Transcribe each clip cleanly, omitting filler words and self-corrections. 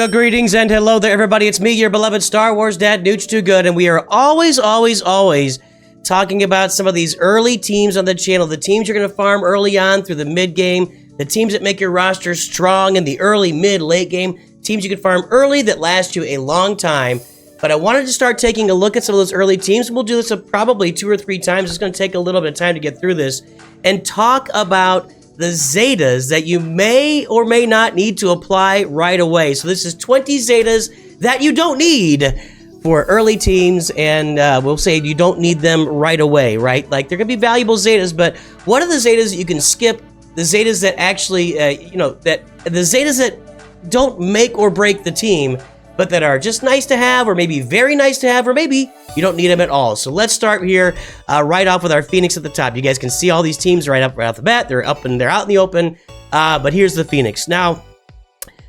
Well, greetings and hello there, everybody. It's me, your beloved Star Wars dad, Nooch Too Good, and we are always talking about some of these early teams on the channel. The teams you're going to farm early on through the mid-game, the teams that make your roster strong in the early, mid, late game, teams you can farm early that last you a long time. But I wanted to start taking a look at some of those early teams. We'll do this probably 2 or 3 times. It's going to take a little bit of time to get through this and talk about the Zetas that you may or may not need to apply right away. So this is 20 Zetas that you don't need for early teams, and we'll say you don't need them right away, right? Like, they're going to be valuable Zetas, but what are the Zetas that you can skip? The Zetas that actually, the Zetas that don't make or break the team, but that are just nice to have, or maybe very nice to have, or maybe you don't need them at all. So let's start here right off with our Phoenix at the top. You guys can see all these teams right off the bat. They're up and they're out in the open, but here's the Phoenix. Now,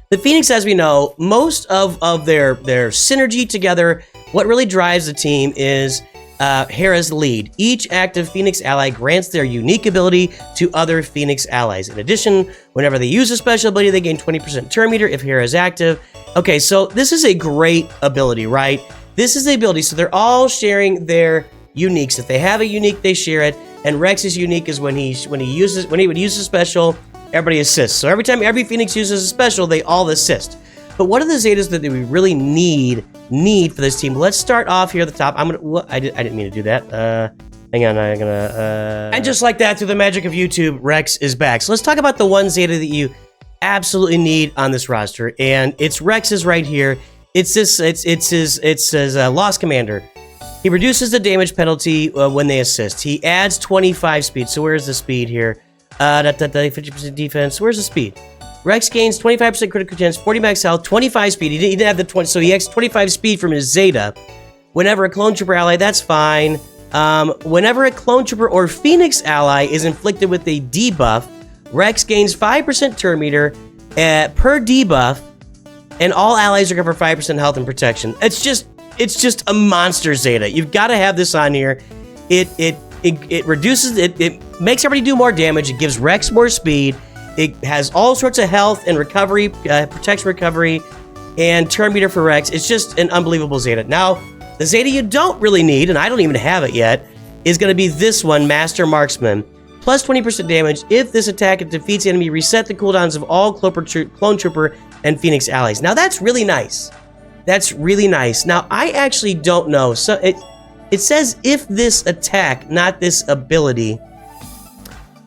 the Phoenix, as we know, most of their synergy together, what really drives the team is Hera's lead. Each active Phoenix ally grants their unique ability to other Phoenix allies. In addition, whenever they use a special ability, they gain 20% turn meter if Hera is active. Okay, so this is a great ability, right? This is the ability, so they're all sharing their uniques. If they have a unique, they share it. And Rex's unique is when he would use a special, everybody assists. So every time every Phoenix uses a special, they all assist. But what are the Zetas that we really need for this team? Let's start off here at the top. I didn't mean to do that. Hang on, and just like that, through the magic of YouTube, Rex is back. So let's talk about the one Zeta that you absolutely need on this roster, and it's Rex's right here. It's his Lost Commander. He reduces the damage penalty when they assist. He adds 25 speed. So where's the speed here? 50% defense. Where's the speed? Rex gains 25% critical chance, 40 max health, 25 speed. He didn't have the 20, so he gets 25 speed from his Zeta. Whenever a clone trooper ally, that's fine. Whenever a clone trooper or Phoenix ally is inflicted with a debuff, Rex gains 5% turn meter per debuff, and all allies recover 5% health and protection. It's just a monster Zeta. You've got to have this on here. It reduces it makes everybody do more damage. It gives Rex more speed. It has all sorts of health and recovery, protection recovery, and turn meter for Rex. It's just an unbelievable Zeta. Now, the Zeta you don't really need, and I don't even have it yet, is going to be this one, Master Marksman. Plus 20% damage. If this attack defeats the enemy, reset the cooldowns of all clone trooper and Phoenix allies. Now, that's really nice. That's really nice. Now, I actually don't know. So it says if this attack, not this ability.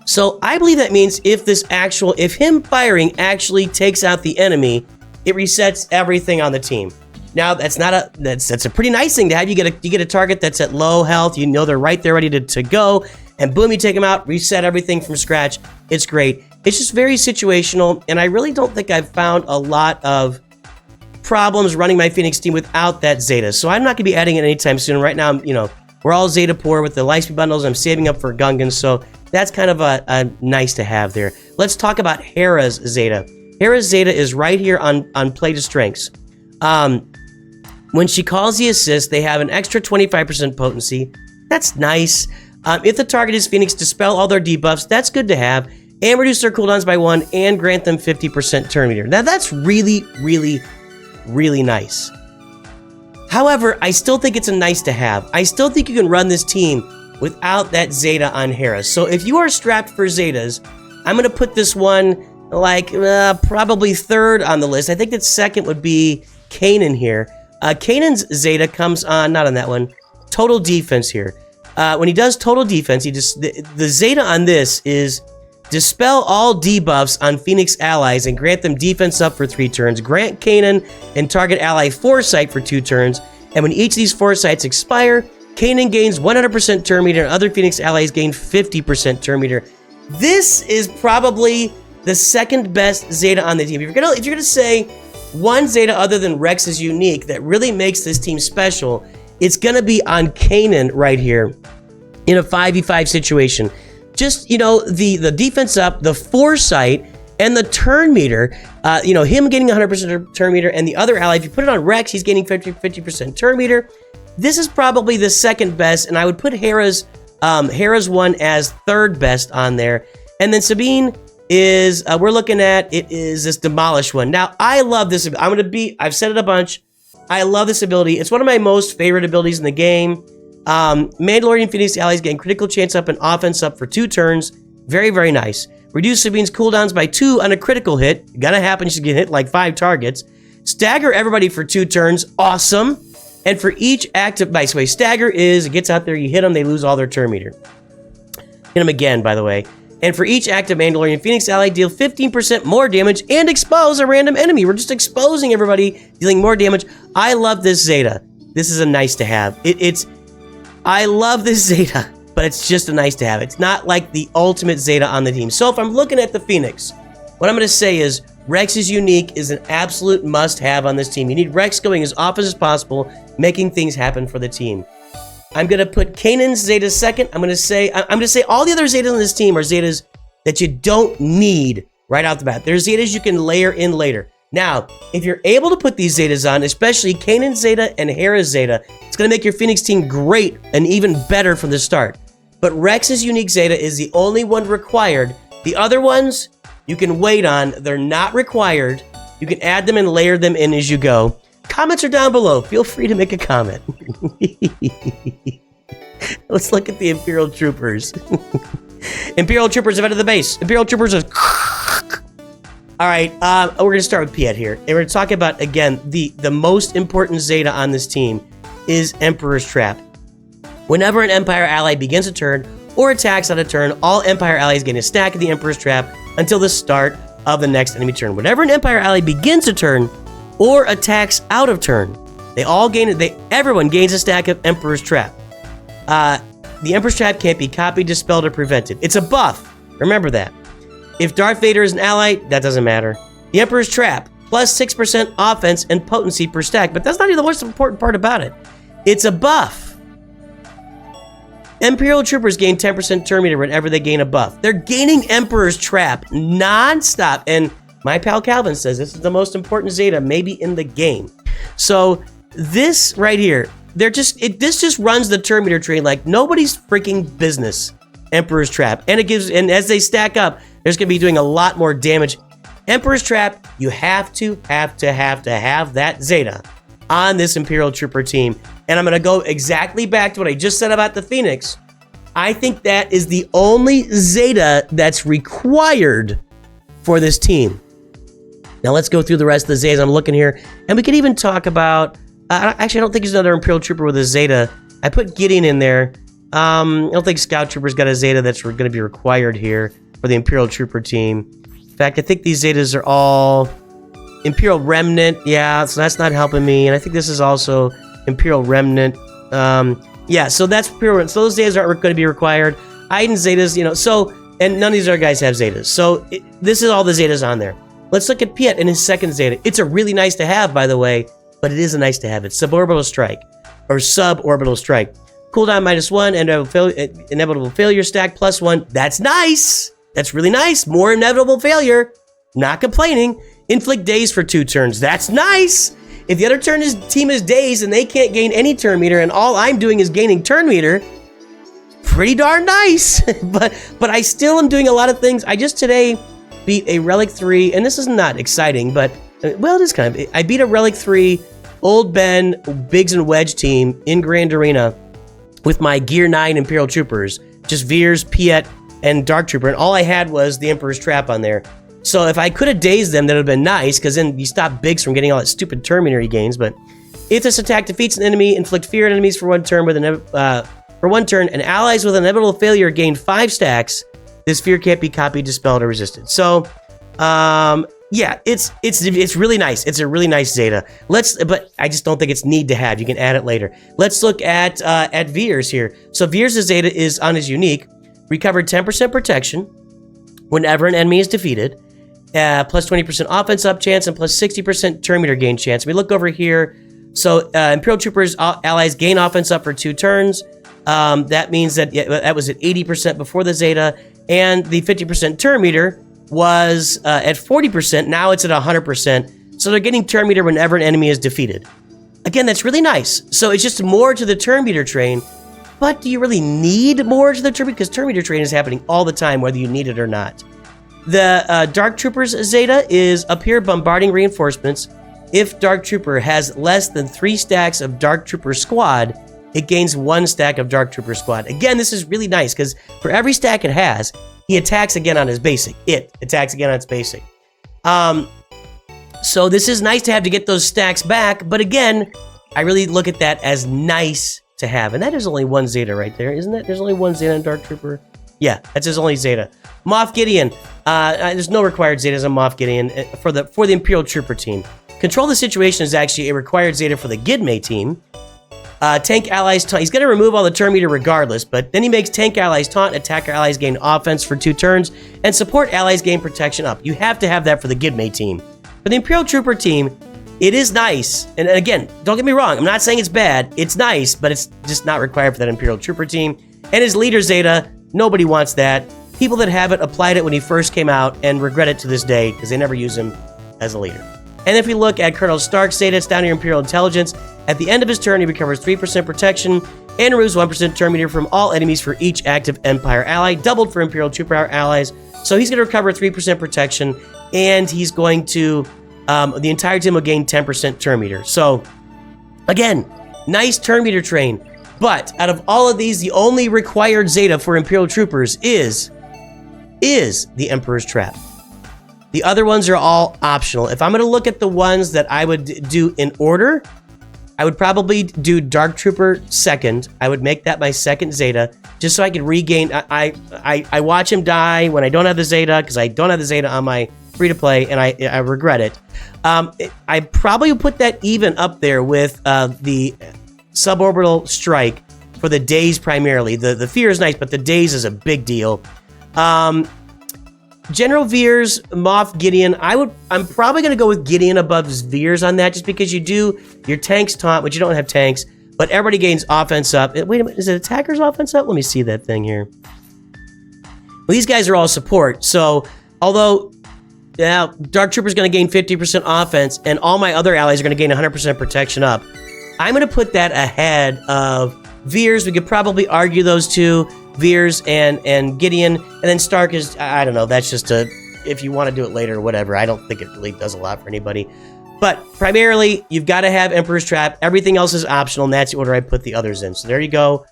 So I believe that means if him firing actually takes out the enemy, it resets everything on the team. Now, that's a pretty nice thing to have. You get a target that's at low health. You know they're right there ready to go, and boom, you take them out, reset everything from scratch. It's great. It's just very situational, and I really don't think I've found a lot of problems running my Phoenix team without that Zeta. So I'm not going to be adding it anytime soon. Right now, we're all Zeta poor with the Lightspeed bundles. I'm saving up for Gungans, so that's kind of a nice to have there. Let's talk about Hera's Zeta. Hera's Zeta is right here on Play to Strengths. When she calls the assist, they have an extra 25% potency. That's nice. If the target is Phoenix, dispel all their debuffs. That's good to have. And reduce their cooldowns by 1 and grant them 50% turn meter. Now, that's really, really, really nice. However, I still think it's a nice to have. I still think you can run this team without that Zeta on Hera. So if you are strapped for Zetas, I'm going to put this one probably third on the list. I think that second would be Kanan here. Kanan's Zeta comes on, not on that one, total defense here. When he does total defense, the Zeta on this is dispel all debuffs on Phoenix allies and grant them defense up for 3 turns. Grant Kanan and target ally foresight for 2 turns. And when each of these foresights expire, Kanan gains 100% turn meter and other Phoenix allies gain 50% turn meter. This is probably the second best Zeta on the team. If you're gonna say one Zeta other than Rex's unique that really makes this team special, it's gonna be on Kanan right here in a 5v5 situation. Just, the defense up, the foresight, and the turn meter, him getting 100% turn meter, and the other ally, if you put it on Rex, he's getting 50% turn meter. This is probably the second best, and I would put Hera's one as third best on there. And then Sabine is we're looking at it is this Demolish one. Now, I love this. I've said it a bunch. I love this ability. It's one of my most favorite abilities in the game. Mandalorian Phoenix allies getting critical chance up and offense up for 2 turns. Very, very nice. Reduce Sabine's cooldowns by 2 on a critical hit. Gonna happen, you should get hit like 5 targets. Stagger everybody for 2 turns. Awesome. And for each active, by the way, stagger is, it gets out there, you hit them, they lose all their turn meter. Hit them again, by the way. And for each active Mandalorian Phoenix ally, deal 15% more damage and expose a random enemy. We're just exposing everybody, dealing more damage. I love this Zeta. This is a nice to have. I love this Zeta, but it's just a nice to have. It's not like the ultimate Zeta on the team. So if I'm looking at the Phoenix, what I'm going to say is Rex is unique, is an absolute must-have on this team. You need Rex going as often as possible, making things happen for the team. I'm going to put Kanan's Zeta second. I'm going to say all the other Zetas on this team are Zetas that you don't need right off the bat. There's Zetas you can layer in later. Now, if you're able to put these Zetas on, especially Kanan's Zeta and Hera's Zeta, it's going to make your Phoenix team great and even better from the start. But Rex's unique Zeta is the only one required. The other ones, you can wait on. They're not required. You can add them and layer them in as you go. Comments are down below. Feel free to make a comment. Let's look at the Imperial Troopers. Imperial Troopers have entered the base. Imperial Troopers is... All right, we're going to start with Piet here. And we're going to talk about, again, the most important Zeta on this team is Emperor's Trap. Whenever an Empire ally begins a turn or attacks on a turn, all Empire allies gain a stack of the Emperor's Trap until the start of the next enemy turn. Whenever an Empire ally begins a turn or attacks out of turn, everyone gains a stack of Emperor's Trap. The Emperor's Trap can't be copied, dispelled, or prevented. It's a buff. Remember that. If Darth Vader is an ally, that doesn't matter. The Emperor's Trap, plus 6% offense and potency per stack, but that's not even the most important part about it. It's a buff. Imperial Troopers gain 10% turn meter whenever they gain a buff. They're gaining Emperor's Trap non-stop, and my pal Calvin says this is the most important Zeta maybe in the game. So this right here, this just runs the turn meter train like nobody's freaking business. Emperor's Trap, and as they stack up, there's gonna be doing a lot more damage. Emperor's Trap, you have to have that Zeta on this Imperial Trooper team. And I'm gonna go exactly back to what I just said about the Phoenix. I think that is the only Zeta that's required for this team. Now let's go through the rest of the Zetas. I'm looking here, and we could even talk about, actually I don't think there's another Imperial Trooper with a Zeta. I put Gideon in there. I don't think Scout Trooper's got a Zeta that's going to be required here for the Imperial Trooper team. In fact, I think these Zetas are all Imperial Remnant. Yeah, so that's not helping me. And I think this is also Imperial Remnant. Yeah, so that's Imperial. So those Zetas aren't going to be required. Iden Zetas, and none of these other guys have Zetas. So this is all the Zetas on there. Let's look at Piet in his second Zeta. It's a really nice to have, by the way, but it is a nice to have. It's Suborbital Strike, or Suborbital Strike. Cooldown -1, inevitable failure stack +1. That's nice. That's really nice. More inevitable failure. Not complaining. Inflict daze for 2 turns. That's nice. If the other team is dazed and they can't gain any turn meter and all I'm doing is gaining turn meter, pretty darn nice. but I still am doing a lot of things. I just today beat a Relic 3, and this is not exciting, but, well, it is kind of. I beat a Relic 3 Old Ben, Biggs, and Wedge team in Grand Arena with my Gear 9 Imperial Troopers. Just Veers, Piet, and Dark Trooper, and all I had was the Emperor's Trap on there. So if I could have dazed them, that would have been nice, because then you stop Biggs from getting all that stupid turn meter he gains. But if this attack defeats an enemy, inflict fear on enemies for 1 turn and allies with an inevitable failure gain 5 stacks. This fear can't be copied, dispelled, or resisted. So, yeah, it's really nice. It's a really nice Zeta. But I just don't think it's need to have. You can add it later. Let's look at Veers here. So Veers' Zeta is on his unique. Recover 10% protection whenever an enemy is defeated. Plus 20% offense up chance and plus 60% turn meter gain chance. We look over here. So Imperial Troopers allies gain offense up for 2 turns. That means that that was at 80% before the Zeta, and the 50% turn meter was at 40%. Now it's at 100%. So they're getting turn meter whenever an enemy is defeated. Again, that's really nice. So it's just more to the turn meter train. But do you really need more to the turn meter? Because turn meter train is happening all the time, whether you need it or not. The Dark Trooper's Zeta is up here, bombarding reinforcements. If Dark Trooper has less than 3 stacks of Dark Trooper squad, it gains 1 stack of Dark Trooper squad. Again, this is really nice because for every stack it has, he attacks again on his basic. It attacks again on its basic. So this is nice to have to get those stacks back, but again, I really look at that as nice to have. And that is only 1 Zeta right there, isn't it? There's only 1 Zeta on Dark Trooper. Yeah, that's his only Zeta. Moff Gideon. There's no required Zetas on Moff Gideon for the Imperial Trooper team. Control the Situation is actually a required Zeta for the Gidme team. Tank allies taunt. He's going to remove all the turn meter regardless, but then he makes tank allies taunt, attacker allies gain offense for 2 turns, and support allies gain protection up. You have to have that for the Gidme team. For the Imperial Trooper team, it is nice. And again, don't get me wrong. I'm not saying it's bad. It's nice, but it's just not required for that Imperial Trooper team. And his leader Zeta, nobody wants that. People that have it applied it when he first came out and regret it to this day because they never use him as a leader. And if we look at Colonel Stark's Zeta, it's down here Imperial Intelligence. At the end of his turn, he recovers 3% protection and removes 1% turn meter from all enemies for each active Empire ally, doubled for Imperial Trooper allies. So he's going to recover 3% protection, and he's going to, the entire team will gain 10% turn meter. So, again, nice turn meter train. But out of all of these, the only required Zeta for Imperial Troopers is the Emperor's Trap. The other ones are all optional. If I'm going to look at the ones that I would do in order, I would probably do Dark Trooper second. I would make that my second Zeta, just so I could regain. I watch him die when I don't have the Zeta, because I don't have the Zeta on my free-to-play, and I regret it. I probably would put that even up there with the Suborbital Strike for the days primarily. The Fear is nice, but the days is a big deal. General Veers, Moff Gideon. I'm probably going to go with Gideon above Veers on that, just because you do your tanks taunt, but you don't have tanks. But everybody gains offense up. Wait a minute, is it attackers offense up? Let me see that thing here. Well, these guys are all support. So, although Dark Trooper's going to gain 50% offense, and all my other allies are going to gain 100% protection up, I'm going to put that ahead of Veers. We could probably argue those two. Veers and Gideon, and then Stark is, I don't know, that's just if you want to do it later or whatever. I don't think it really does a lot for anybody. But primarily, you've got to have Emperor's Trap. Everything else is optional, and that's the order I put the others in. So there you go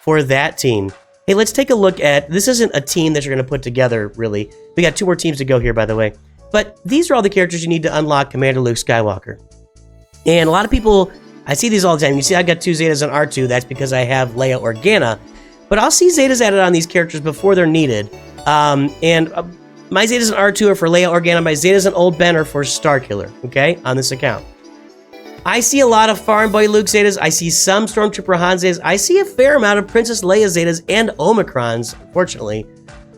for that team. Hey, let's take a look at, this isn't a team that you're going to put together, really. We got 2 more teams to go here, by the way. But these are all the characters you need to unlock Commander Luke Skywalker. And a lot of people, I see these all the time. You see I got 2 Zetas on R2. That's because I have Leia Organa. But I'll see Zetas added on these characters before they're needed. My Zetas on R2 are for Leia Organa. My Zetas on Old Ben are for Starkiller, okay, on this account. I see a lot of Farm Boy Luke Zetas. I see some Stormtrooper Han Zetas. I see a fair amount of Princess Leia Zetas and Omicrons, unfortunately.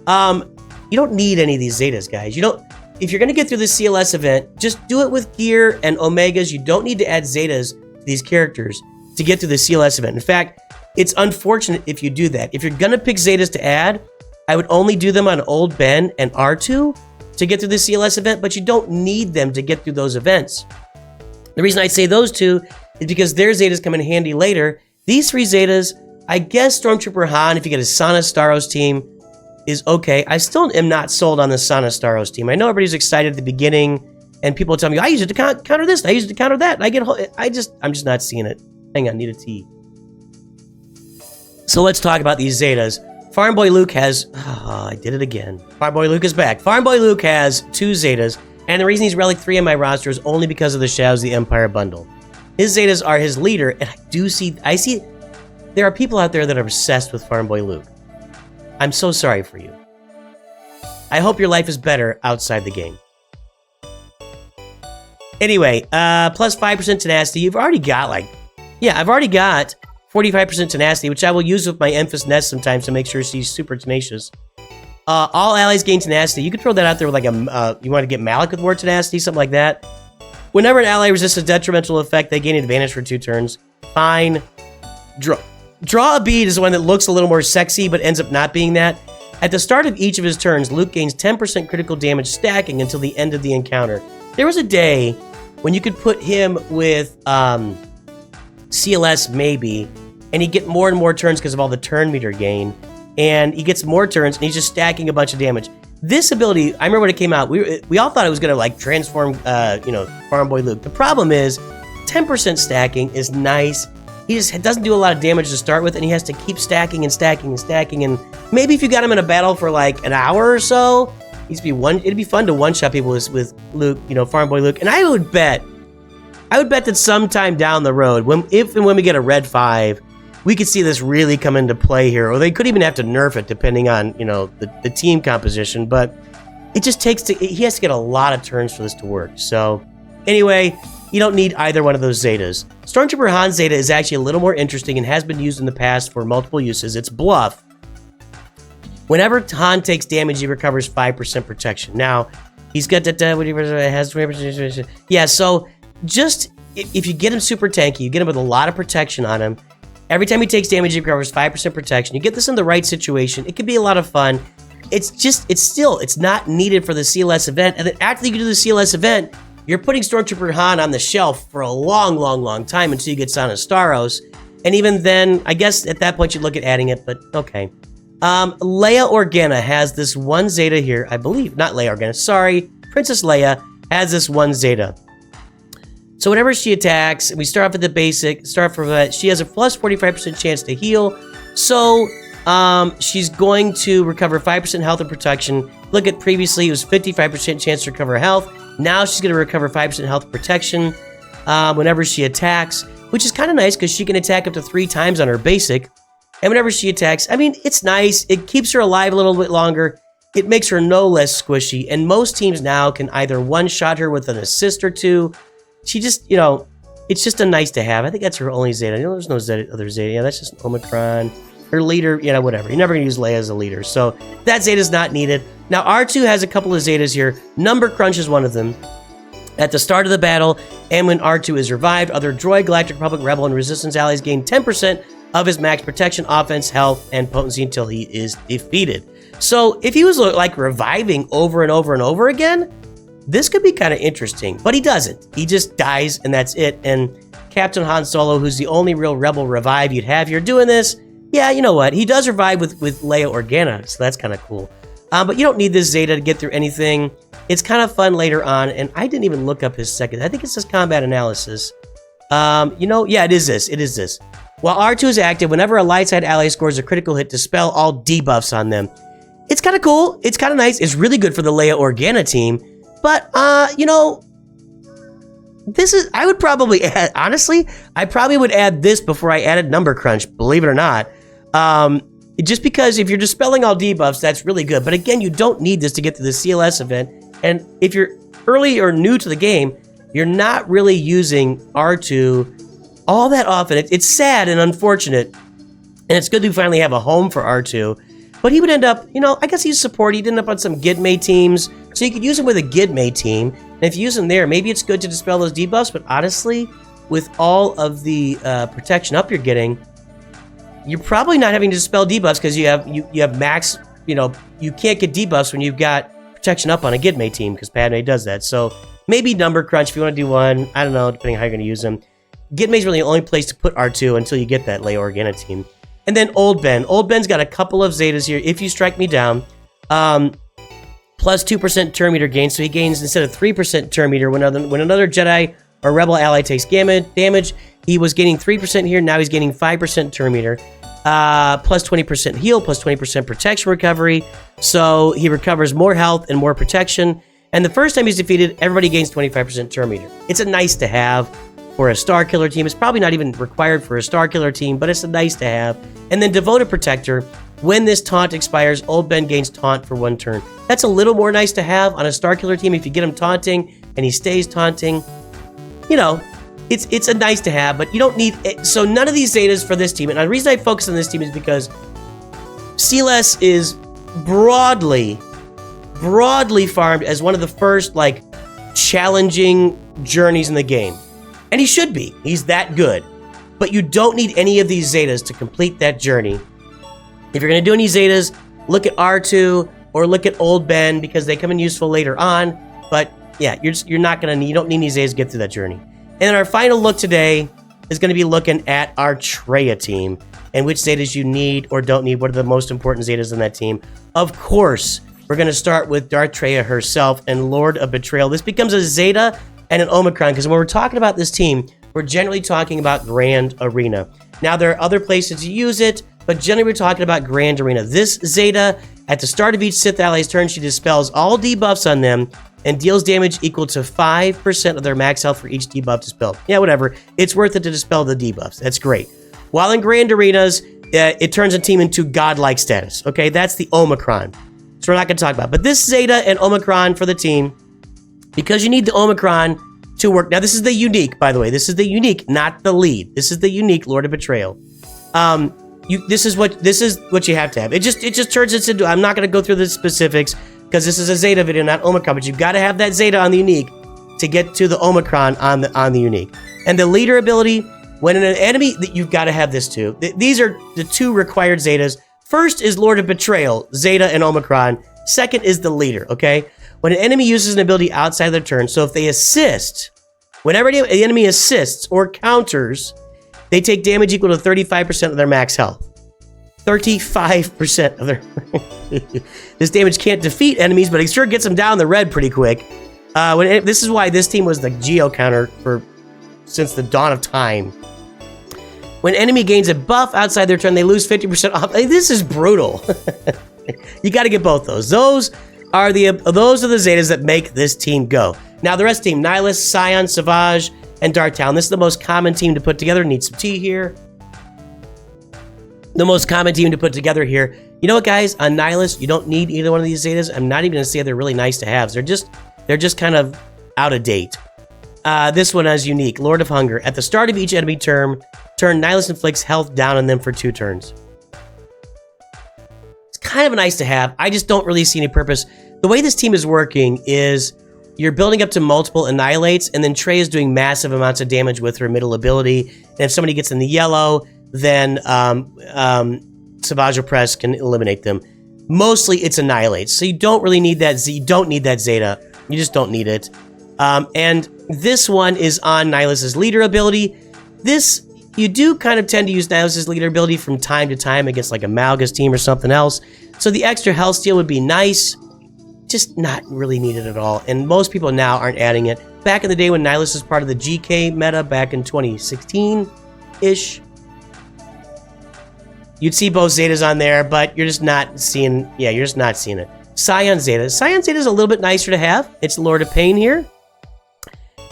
You don't need any of these Zetas, guys. You don't. If you're going to get through the CLS event, just do it with Gear and Omegas. You don't need to add Zetas to these characters to get through the CLS event. In fact, it's unfortunate if you do that. If you're going to pick Zetas to add, I would only do them on Old Ben and R2 to get through the CLS event, but you don't need them to get through those events. The reason I say those 2 is because their Zetas come in handy later. These 3 Zetas, I guess Stormtrooper Han, if you get a Sana Staros team, is okay. I still am not sold on the Sana Staros team. I know everybody's excited at the beginning, and people tell me, I use it to counter this, I use it to counter that, and I'm just not seeing it. Hang on, need a tea. So let's talk about these Zetas. Farm Boy Luke has... Oh, I did it again. Farm Boy Luke is back. Farm Boy Luke has 2 Zetas, and the reason he's Relic 3 on my roster is only because of the Shadows of the Empire bundle. His Zetas are his leader, and I see... There are people out there that are obsessed with Farm Boy Luke. I'm so sorry for you. I hope your life is better outside the game. Anyway, plus 5% tenacity. You've already got, I've already got 45% tenacity, which I will use with my Emphas Nest sometimes to make sure she's super tenacious. All allies gain tenacity. You could throw that out there with you want to get Malik with more tenacity, something like that. Whenever an ally resists a detrimental effect, they gain advantage for 2 turns. Fine. Draw a bead is the one that looks a little more sexy, but ends up not being that. At the start of each of his turns, Luke gains 10% critical damage stacking until the end of the encounter. There was a day when you could put him with CLS maybe, and he'd get more and more turns because of all the turn meter gain, and he gets more turns, and he's just stacking a bunch of damage. This ability, I remember when it came out, we all thought it was gonna like transform, Farm Boy Luke. The problem is, 10% stacking is nice. He just doesn't do a lot of damage to start with, and he has to keep stacking and stacking and stacking. And maybe if you got him in a battle for like an hour or so, it'd be fun to one-shot people with Luke, Farm Boy Luke. And I would bet that sometime down the road, if and when we get a Red 5, we could see this really come into play here, or they could even have to nerf it depending on, the team composition. But it just he has to get a lot of turns for this to work. So anyway, you don't need either one of those Zetas. Stormtrooper Han Zeta is actually a little more interesting and has been used in the past for multiple uses. It's bluff. Whenever Han takes damage, he recovers 5% protection. Now, he's got that, has 20%. Yeah, so just, if you get him super tanky, you get him with a lot of protection on him, every time he takes damage, he recovers 5% protection. You get this in the right situation, it can be a lot of fun. It's not needed for the CLS event, and then after you do the CLS event, you're putting Stormtrooper Han on the shelf for a long, long, long time until you get Son of Staros. And even then, I guess at that point you'd look at adding it, but okay. Leia Organa has this one Zeta here, I believe. Not Leia Organa, sorry. Princess Leia has this one Zeta. So whenever she attacks, we start off at the basic, she has a plus 45% chance to heal. So she's going to recover 5% health and protection. Look at previously, it was 55% chance to recover health. Now she's going to recover 5% health and protection whenever she attacks, which is kind of nice because she can attack up to 3 times on her basic. And whenever she attacks, I mean, it's nice. It keeps her alive a little bit longer. It makes her no less squishy. And most teams now can either one-shot her with an assist or 2. She just, it's just a nice to have. I think that's her only Zeta. There's no other Zeta. Yeah, that's just an Omicron. Her leader, whatever. You're never going to use Leia as a leader. So that Zeta is not needed. Now, R2 has a couple of Zetas here. Number Crunch is one of them. At the start of the battle, and when R2 is revived, other droid, Galactic Republic, Rebel, and Resistance allies gain 10% of his max protection, offense, health, and potency until he is defeated. So if he was like reviving over and over and over again, this could be kind of interesting. But he doesn't. He just dies, and that's it. And Captain Han Solo, who's the only real Rebel revive you'd have here doing this, yeah, you know what? He does revive with Leia Organa, so that's kind of cool. But you don't need this Zeta to get through anything. It's kind of fun later on, and I didn't even look up his second. I think it says combat analysis. Yeah, it is this. It is this. While R2 is active, whenever a light side ally scores a critical hit, dispel all debuffs on them. It's kind of cool. It's kind of nice. It's really good for the Leia Organa team. But, this is, I would probably add, honestly, I probably would add this before I added Number Crunch, believe it or not. Just because if you're dispelling all debuffs, that's really good. But again, you don't need this to get to the CLS event. And if you're early or new to the game, you're not really using R2 all that often. It's sad and unfortunate. And it's good to finally have a home for R2. But he would end up, I guess he's support. He'd end up on some Gidme teams. So you could use him with a Gidme team. And if you use him there, maybe it's good to dispel those debuffs. But honestly, with all of the protection up you're getting, you're probably not having to dispel debuffs because you have max, you can't get debuffs when you've got protection up on a Gidme team because Padme does that. So maybe Number Crunch if you want to do one. I don't know, depending on how you're going to use them. Gidme's really the only place to put R2 until you get that Leia Organa team. And then Old Ben. Old Ben's got a couple of Zetas here. If you strike me down, plus 2% turn meter gain. So he gains, instead of 3% turn meter, when another Jedi or Rebel ally takes damage, he was gaining 3% here. Now he's gaining 5% turn meter. Plus 20% heal, plus 20% protection recovery. So he recovers more health and more protection. And the first time he's defeated, everybody gains 25% turn meter. It's a nice to have for a Star Killer team. It's probably not even required for a Star Killer team, but it's a nice to have. And then Devoted Protector. When this taunt expires, Old Ben gains taunt for 1 turn. That's a little more nice to have on a Star Killer team. If you get him taunting and he stays taunting, it's a nice to have, but you don't need it. So none of these Zetas for this team. And the reason I focus on this team is because CLS is broadly farmed as one of the first, challenging journeys in the game. And he should be. He's that good. But you don't need any of these Zetas to complete that journey. If you're going to do any Zetas, look at R2 or look at Old Ben because they come in useful later on. But yeah, you don't need any Zetas to get through that journey. And then our final look today is going to be looking at our Traya team and which Zetas you need or don't need. What are the most important Zetas in that team? Of course, we're going to start with Darth Traya herself and Lord of Betrayal. This becomes a Zeta and an Omicron, because when we're talking about this team, we're generally talking about Grand Arena. Now, there are other places to use it, but generally we're talking about Grand Arena. This Zeta, at the start of each Sith ally's turn, she dispels all debuffs on them and deals damage equal to 5% of their max health for each debuff dispelled. Yeah, whatever. It's worth it to dispel the debuffs. That's great. While in Grand Arenas, it turns a team into godlike status. Okay, that's the Omicron. So we're not going to talk about it. But this Zeta and Omicron for the team, because you need the Omicron to work. Now, this is the unique, by the way. This is the unique, not the lead. This is the unique Lord of Betrayal. This is what you have to have. It just turns it into. I'm not going to go through the specifics because this is a Zeta video, not Omicron. But you've got to have that Zeta on the unique to get to the Omicron on the unique. And the leader ability, when in an enemy, you've got to have this too. These are the two required Zetas. First is Lord of Betrayal, Zeta and Omicron. Second is the leader. Okay. When an enemy uses an ability outside of their turn, so if they assist, whenever the enemy assists or counters, they take damage equal to 35% of their max health. 35% of their... This damage can't defeat enemies, but it sure gets them down the red pretty quick. This is why this team was the Geo counter since the dawn of time. When enemy gains a buff outside their turn, they lose 50% off. This is brutal. You got to get both those. Those are the Zetas that make this team go. Now, the rest of the team, Nihilus, Scion, Savage, and Darth Talon. This is the most common team to put together. Need some tea here. The most common team to put together here. You know what, guys? On Nihilus, you don't need either one of these Zetas. I'm not even going to say they're really nice to have. They're just kind of out of date. This one is unique. Lord of Hunger. At the start of each enemy turn, Nihilus inflicts health down on them for 2 turns. It's kind of nice to have. I just don't really see any purpose. The way this team is working is you're building up to multiple annihilates, and then Trey is doing massive amounts of damage with her middle ability. And if somebody gets in the yellow, then Savage Opress can eliminate them. Mostly it's annihilates, so you don't really need that. You don't need that Zeta. You just don't need it. And this one is on Nihilus's leader ability. This, you do kind of tend to use Nihilus's leader ability from time to time against like a Malgus team or something else. So the extra health steal would be nice, just not really needed at all. And most people now aren't adding it. Back in the day when Nihilus was part of the GK meta back in 2016-ish, you'd see both Zetas on there, but you're just not seeing, you're just not seeing it. Scion Zeta. Scion Zeta is a little bit nicer to have. It's Lord of Pain here.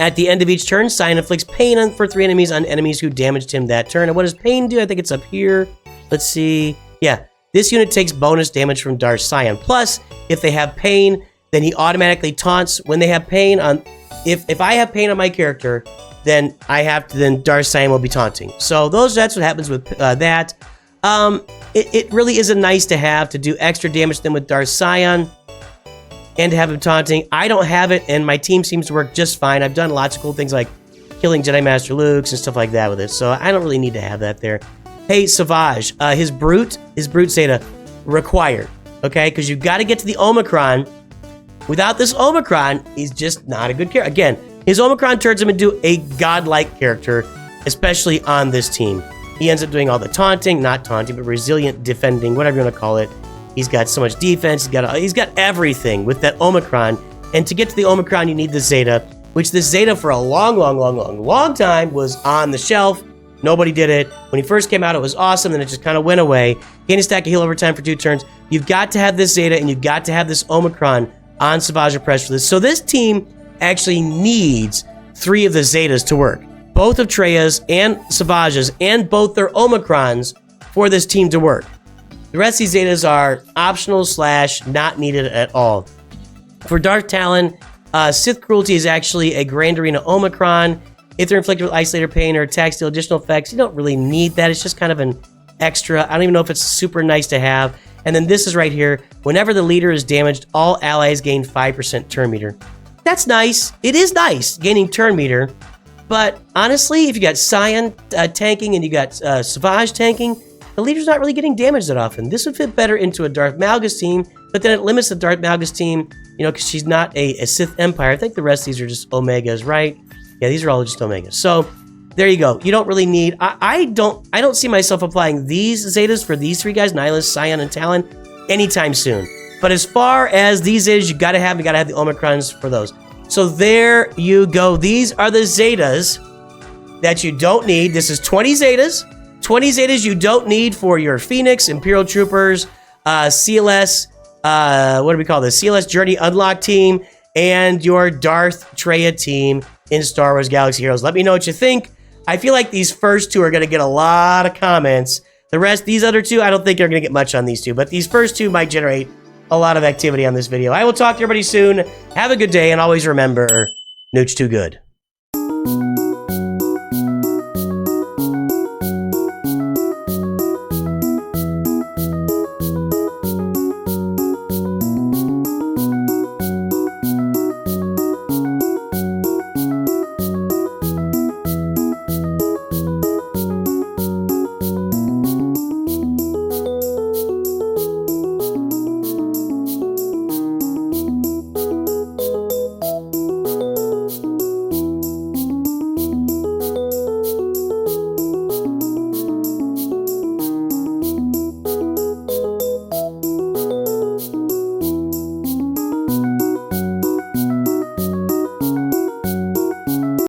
At the end of each turn, Scion inflicts pain for 3 enemies on enemies who damaged him that turn. And what does pain do? I think it's up here. Let's see. Yeah, this unit takes bonus damage from Darth Scion. Plus, if they have pain, then he automatically taunts when they have pain on... If I have pain on my character, then then Darth Scion will be taunting. So that's what happens with that. It really is a nice to have to do extra damage then with Darth Scion and to have him taunting. I don't have it, and my team seems to work just fine. I've done lots of cool things like killing Jedi Master Luke's and stuff like that with it, so I don't really need to have that there. Hey, Savage, his Brute Zeta, required, okay? Because you've got to get to the Omicron. Without this Omicron, he's just not a good character. Again, his Omicron turns him into a godlike character, especially on this team. He ends up doing all the taunting, not taunting, but resilient defending, whatever you want to call it. He's got so much defense. He's got everything with that Omicron. And to get to the Omicron, you need the Zeta, which this Zeta for a long time was on the shelf. Nobody did it. When he first came out, it was awesome. Then it just kind of went away. Gain a stack of heal over time for 2 turns. You've got to have this Zeta, and you've got to have this Omicron on Savage Opress for this. So this team actually needs 3 of the Zetas to work. Both of Traya's and Savage's and both their Omicrons for this team to work. The rest of these Zetas are optional / not needed at all. For Darth Talon, Sith Cruelty is actually a Grand Arena Omicron. If they're inflicted with Isolator Pain or attacks deal additional effects, you don't really need that. It's just kind of an extra. I don't even know if it's super nice to have. And then this is right here. Whenever the leader is damaged, all allies gain 5% turn meter. That's nice. It is nice, gaining turn meter. But honestly, if you got Scion tanking and you got Savage tanking, the leader's not really getting damaged that often. This would fit better into a Darth Malgus team, but then it limits the Darth Malgus team, because she's not a Sith Empire. I think the rest of these are just Omegas, right? Yeah, these are all just Omegas. So there you go. You don't really need... I don't see myself applying these Zetas for these 3 guys, Nihilus, Scion, and Talon, anytime soon. But as far as these you gotta have the Omicrons for those. So there you go. These are the Zetas that you don't need. This is 20 Zetas. 20 Zetas you don't need for your Phoenix, Imperial Troopers, CLS, what do we call this? CLS Journey Unlock team, and your Darth Traya team in Star Wars Galaxy Heroes. Let me know what you think. I feel like these first two are going to get a lot of comments. The rest, these other two, I don't think they're going to get much on these two, but these first two might generate a lot of activity on this video. I will talk to everybody soon. Have a good day, and always remember, Nooch too good.